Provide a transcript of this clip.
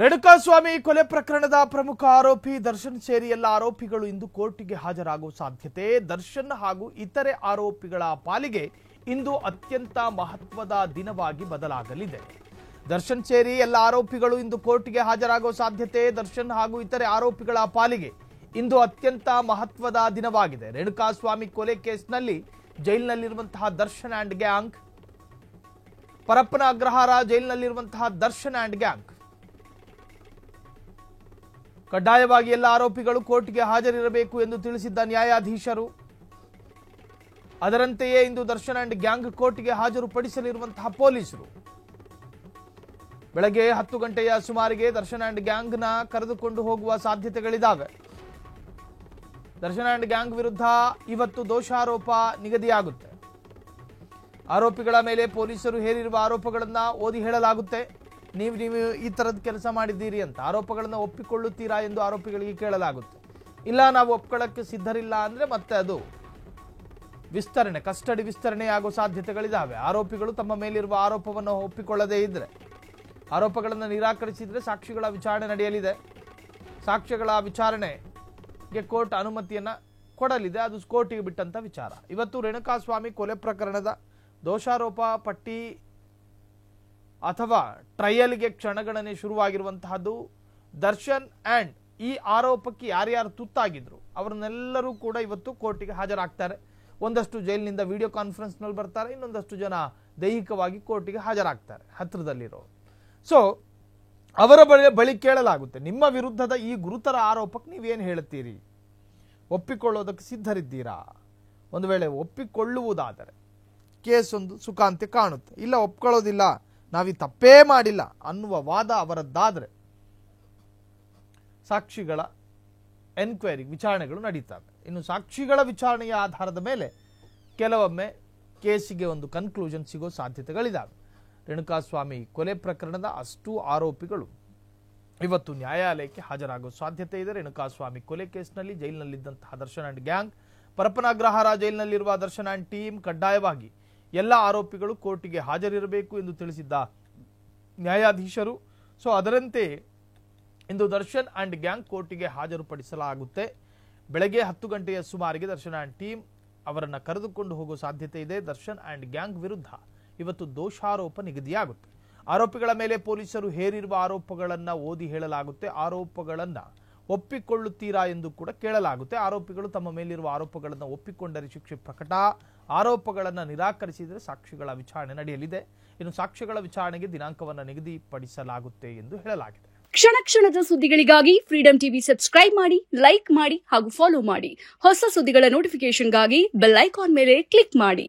ರೇಣುಕಾಸ್ವಾಮಿ ಕೊಲೆ ಪ್ರಕರಣದ ಪ್ರಮುಖ ಆರೋಪಿ ದರ್ಶನ್ ಸೇರಿ ಎಲ್ಲ ಆರೋಪಿಗಳು ಇಂದು ಕೋರ್ಟಿಗೆ ಹಾಜರಾಗುವ ಸಾಧ್ಯತೆ. ದರ್ಶನ್ ಹಾಗೂ ಇತರೆ ಆರೋಪಿಗಳ ಪಾಲಿಗೆ ಇಂದು ಅತ್ಯಂತ ಮಹತ್ವದ ದಿನವಾಗಿ ಬದಲಾಗಲಿದೆ. ದರ್ಶನ್ ಸೇರಿ ಎಲ್ಲ ಆರೋಪಿಗಳು ಇಂದು ಕೋರ್ಟಿಗೆ ಹಾಜರಾಗುವ ಸಾಧ್ಯತೆ. ದರ್ಶನ್ ಹಾಗೂ ಇತರೆ ಆರೋಪಿಗಳ ಪಾಲಿಗೆ ಇಂದು ಅತ್ಯಂತ ಮಹತ್ವದ ದಿನವಾಗಿದೆ. ರೇಣುಕಾಸ್ವಾಮಿ ಕೊಲೆ ಕೇಸ್ನಲ್ಲಿ ಜೈಲಿನಲ್ಲಿರುವಂತಹ ದರ್ಶನ್ ಅಂಡ್ ಗ್ಯಾಂಗ್, ಪರಪ್ಪನ ಅಗ್ರಹಾರ ಜೈಲಿನಲ್ಲಿರುವಂತಹ ದರ್ಶನ್ ಅಂಡ್ ಗ್ಯಾಂಗ್ ಕಡ್ಡಾಯವಾಗಿ ಎಲ್ಲ ಆರೋಪಿಗಳು ಕೋರ್ಟ್ಗೆ ಹಾಜರಿರಬೇಕು ಎಂದು ತಿಳಿಸಿದ್ದ ನ್ಯಾಯಾಧೀಶರು, ಅದರಂತೆಯೇ ಇಂದು ದರ್ಶನ್ ಅಂಡ್ ಗ್ಯಾಂಗ್ ಕೋರ್ಟ್ಗೆ ಹಾಜರುಪಡಿಸಲಿರುವಂತಹ ಪೊಲೀಸರು ಬೆಳಗ್ಗೆ 10 ಗಂಟೆಯ ಸುಮಾರಿಗೆ ದರ್ಶನ್ ಅಂಡ್ ಗ್ಯಾಂಗ್ನ ಕರೆದುಕೊಂಡು ಹೋಗುವ ಸಾಧ್ಯತೆಗಳಿದ್ದಾವೆ. ದರ್ಶನ್ ಅಂಡ್ ಗ್ಯಾಂಗ್ ವಿರುದ್ಧ ಇವತ್ತು ದೋಷಾರೋಪ ನಿಗದಿಯಾಗುತ್ತೆ. ಆರೋಪಿಗಳ ಮೇಲೆ ಪೊಲೀಸರು ಹೇರಿರುವ ಆರೋಪಗಳನ್ನ ಓದಿ ಹೇಳಲಾಗುತ್ತೆ. ನೀವು ಈ ತರದ ಕೆಲಸ ಮಾಡಿದ್ದೀರಿ ಅಂತ ಆರೋಪಗಳನ್ನು ಒಪ್ಪಿಕೊಳ್ಳುತ್ತೀರಾ ಎಂದು ಆರೋಪಿಗಳಿಗೆ ಕೇಳಲಾಗುತ್ತೆ. ಇಲ್ಲ, ನಾವು ಒಪ್ಕೊಳ್ಳಕ್ಕೆ ಸಿದ್ಧರಿಲ್ಲ ಅಂದ್ರೆ ಮತ್ತೆ ಅದು ವಿಸ್ತರಣೆ, ಕಸ್ಟಡಿ ವಿಸ್ತರಣೆ ಆಗೋ ಸಾಧ್ಯತೆಗಳಿದ್ದಾವೆ. ಆರೋಪಿಗಳು ತಮ್ಮ ಮೇಲಿರುವ ಆರೋಪವನ್ನು ಒಪ್ಪಿಕೊಳ್ಳದೇ ಇದ್ರೆ, ಆರೋಪಗಳನ್ನು ನಿರಾಕರಿಸಿದ್ರೆ ಸಾಕ್ಷಿಗಳ ವಿಚಾರಣೆ ನಡೆಯಲಿದೆ. ಸಾಕ್ಷ್ಯಗಳ ವಿಚಾರಣೆಗೆ ಕೋರ್ಟ್ ಅನುಮತಿಯನ್ನ ಕೊಡಲಿದೆ. ಅದು ಕೋರ್ಟಿಗೆ ಬಿಟ್ಟಂತ ವಿಚಾರ. ಇವತ್ತು ರೇಣುಕಾಸ್ವಾಮಿ ಕೊಲೆ ಪ್ರಕರಣದ ದೋಷಾರೋಪ ಪಟ್ಟಿ ಅಥವಾ ಟ್ರಯಲ್ಗೆ ಕ್ಷಣಗಣನೆ ಶುರುವಾಗಿರುವಂತಹದ್ದು. ದರ್ಶನ್ ಅಂಡ್ ಈ ಆರೋಪಕ್ಕೆ ಯಾರ್ಯಾರು ತುತ್ತಾಗಿದ್ರು ಅವರನ್ನೆಲ್ಲರೂ ಕೂಡ ಇವತ್ತು ಕೋರ್ಟಿಗೆ ಹಾಜರಾಗ್ತಾರೆ. ಒಂದಷ್ಟು ಜೈಲಿನಿಂದ ವಿಡಿಯೋ ಕಾನ್ಫರೆನ್ಸ್ ನಲ್ಲಿ ಬರ್ತಾರೆ, ಇನ್ನೊಂದಷ್ಟು ಜನ ದೈಹಿಕವಾಗಿ ಕೋರ್ಟಿಗೆ ಹಾಜರಾಗ್ತಾರೆ ಹತ್ತಿರದಲ್ಲಿರೋ. ಸೊ ಅವರ ಬಳಿ ಕೇಳಲಾಗುತ್ತೆ, ನಿಮ್ಮ ವಿರುದ್ಧದ ಈ ಗುರುತರ ಆರೋಪಕ್ಕೆ ನೀವೇನು ಹೇಳ್ತೀರಿ, ಒಪ್ಪಿಕೊಳ್ಳೋದಕ್ಕೆ ಸಿದ್ಧರಿದ್ದೀರಾ? ಒಂದು ವೇಳೆ ಒಪ್ಪಿಕೊಳ್ಳುವುದಾದರೆ ಕೇಸ್ ಒಂದು ಸುಖಾಂತ್ಯ ಕಾಣುತ್ತೆ. ಇಲ್ಲ, ಒಪ್ಕೊಳ್ಳೋದಿಲ್ಲ, ನಾವೀ ತಪ್ಪೇ ಮಾಡಿಲ್ಲ ಅನ್ನುವ ವಾದ ಅವರದ್ದಾದ್ರೆ ಸಾಕ್ಷಿಗಳ ಎನ್ಕ್ವೈರಿ, ವಿಚಾರಣೆಗಳು ನಡೀತವೆ. ಇನ್ನು ಸಾಕ್ಷಿಗಳ ವಿಚಾರಣೆಯ ಆಧಾರದ ಮೇಲೆ ಕೆಲವೊಮ್ಮೆ ಕೇಸಿಗೆ ಒಂದು ಕನ್ಕ್ಲೂಷನ್ ಸಿಗೋ ಸಾಧ್ಯತೆಗಳಿದ್ದಾವೆ. ರೇಣುಕಾಸ್ವಾಮಿ ಕೊಲೆ ಪ್ರಕರಣದ ಅಷ್ಟು ಆರೋಪಿಗಳು ಇವತ್ತು ನ್ಯಾಯಾಲಯಕ್ಕೆ ಹಾಜರಾಗುವ ಸಾಧ್ಯತೆ ಇದೆ. ರೇಣುಕಾಸ್ವಾಮಿ ಕೊಲೆ ಕೇಸ್ನಲ್ಲಿ ಜೈಲಿನಲ್ಲಿದ್ದಂತಹ ದರ್ಶನ್ ಅಂಡ್ ಗ್ಯಾಂಗ್, ಪರಪ್ಪನ ಅಗ್ರಹಾರ ಜೈಲಿನಲ್ಲಿರುವ ದರ್ಶನ್ ಅಂಡ್ ಟೀಮ್ ಕಡ್ಡಾಯವಾಗಿ ಎಲ್ಲ ಆರೋಪಿಗಳು ಕೋರ್ಟಿಗೆ ಹಾಜರಿರಬೇಕು ಎಂದು ತಿಳಿಸಿದ್ದ ನ್ಯಾಯಾಧೀಶರು. ಸೊ ಅದರಂತೆ ಇಂದು ದರ್ಶನ್ ಅಂಡ್ ಗ್ಯಾಂಗ್ ಕೋರ್ಟಿಗೆ ಹಾಜರುಪಡಿಸಲಾಗುತ್ತೆ. ಬೆಳಗ್ಗೆ 10 ಗಂಟೆಯ ಸುಮಾರಿಗೆ ದರ್ಶನ್ ಅಂಡ್ ಟೀಮ್ ಅವರನ್ನು ಕರೆದುಕೊಂಡು ಹೋಗುವ ಸಾಧ್ಯತೆ ಇದೆ. ದರ್ಶನ್ ಅಂಡ್ ಗ್ಯಾಂಗ್ ವಿರುದ್ಧ ಇವತ್ತು ದೋಷಾರೋಪ ನಿಗದಿಯಾಗುತ್ತೆ. ಆರೋಪಿಗಳ ಮೇಲೆ ಪೊಲೀಸರು ಹೇರಿರುವ ಆರೋಪಗಳನ್ನು ಓದಿ ಹೇಳಲಾಗುತ್ತೆ. ಆರೋಪಗಳನ್ನು ಒಪ್ಪಿಕೊಳ್ಳುತ್ತೀರಾ ಎಂದು ಕೂಡ ಕೇಳಲಾಗುತ್ತೆ. ಆರೋಪಿಗಳು ತಮ್ಮ ಮೇಲಿರುವ ಆರೋಪಗಳನ್ನು ಒಪ್ಪಿಕೊಂಡರೆ ಶಿಕ್ಷೆ ಪ್ರಕಟ, ಆರೋಪಗಳನ್ನು ನಿರಾಕರಿಸಿದರೆ ಸಾಕ್ಷಿಗಳ ವಿಚಾರಣೆ ನಡೆಯಲಿದೆ. ಇನ್ನು ಸಾಕ್ಷಿಗಳ ವಿಚಾರಣೆಗೆ ದಿನಾಂಕವನ್ನು ನಿಗದಿಪಡಿಸಲಾಗುತ್ತೆ ಎಂದು ಹೇಳಲಾಗಿದೆ. ಕ್ಷಣ ಕ್ಷಣದ ಸುದ್ದಿಗಳಿಗಾಗಿ ಫ್ರೀಡಂ ಟಿವಿ ಸಬ್ಸ್ಕ್ರೈಬ್ ಮಾಡಿ, ಲೈಕ್ ಮಾಡಿ ಹಾಗೂ ಫಾಲೋ ಮಾಡಿ. ಹೊಸ ಸುದ್ದಿಗಳ ನೋಟಿಫಿಕೇಶನ್ಗಾಗಿ ಬೆಲ್ ಐಕಾನ್ ಮೇಲೆ ಕ್ಲಿಕ್ ಮಾಡಿ.